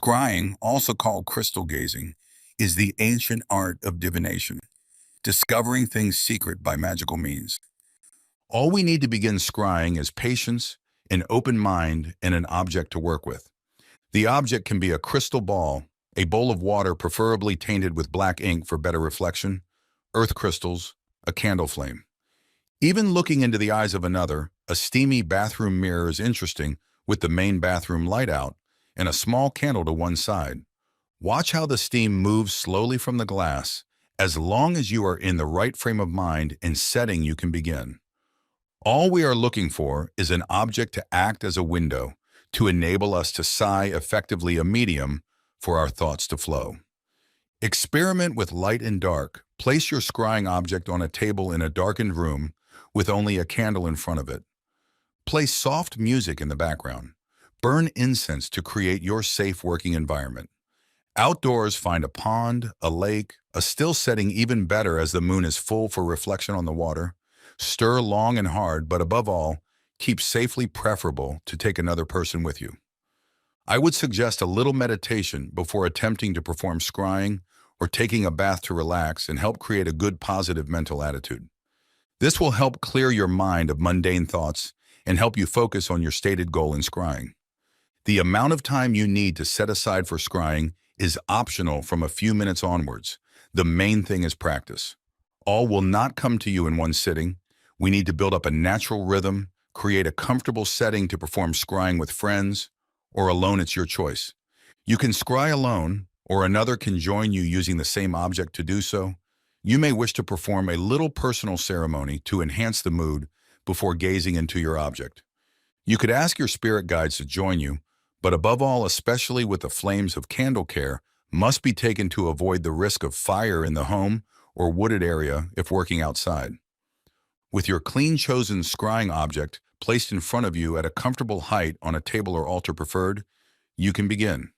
Scrying, also called crystal gazing, is the ancient art of divination, discovering things secret by magical means. All we need to begin scrying is patience, an open mind, and an object to work with. The object can be a crystal ball, a bowl of water preferably tainted with black ink for better reflection, earth crystals, a candle flame. Even looking into the eyes of another, a steamy bathroom mirror is interesting with the main bathroom light out and a small candle to one side. Watch how the steam moves slowly from the glass. As long as you are in the right frame of mind and setting, you can begin. All we are looking for is an object to act as a window, to enable us to sigh effectively, a medium for our thoughts to flow. Experiment with light and dark. Place your scrying object on a table in a darkened room with only a candle in front of it. Play soft music in the background. Burn incense to create your safe working environment. Outdoors, find a pond, a lake, a still setting, even better as the moon is full for reflection on the water. Stir long and hard, but above all, keep safely, preferable to take another person with you. I would suggest a little meditation before attempting to perform scrying or taking a bath to relax and help create a good positive mental attitude. This will help clear your mind of mundane thoughts and help you focus on your stated goal in scrying. The amount of time you need to set aside for scrying is optional from a few minutes onwards. The main thing is practice. All will not come to you in one sitting. We need to build up a natural rhythm, create a comfortable setting to perform scrying with friends, or alone. It's your choice. You can scry alone, or another can join you using the same object to do so. You may wish to perform a little personal ceremony to enhance the mood before gazing into your object. You could ask your spirit guides to join you, but above all, especially with the flames of candle care, must be taken to avoid the risk of fire in the home or wooded area if working outside. With your clean chosen scrying object placed in front of you at a comfortable height on a table or altar preferred, you can begin.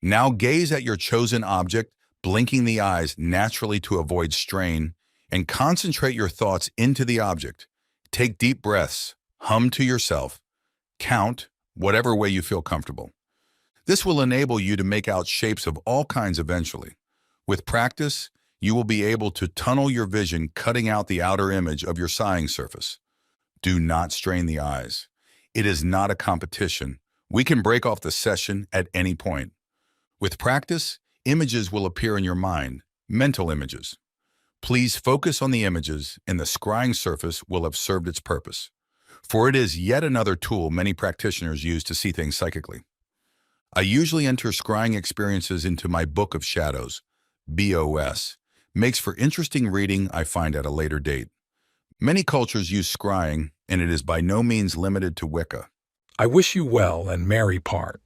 Now gaze at your chosen object, blinking the eyes naturally to avoid strain, and concentrate your thoughts into the object. Take deep breaths, hum to yourself, count, whatever way you feel comfortable. This will enable you to make out shapes of all kinds eventually. With practice, you will be able to tunnel your vision, cutting out the outer image of your sighing surface. Do not strain the eyes. It is not a competition. We can break off the session at any point. With practice, images will appear in your mind, mental images. Please focus on the images, and the scrying surface will have served its purpose. For it is yet another tool many practitioners use to see things psychically. I usually enter scrying experiences into my Book of Shadows, BOS. Makes for interesting reading, I find, at a later date. Many cultures use scrying, and it is by no means limited to Wicca. I wish you well and merry part.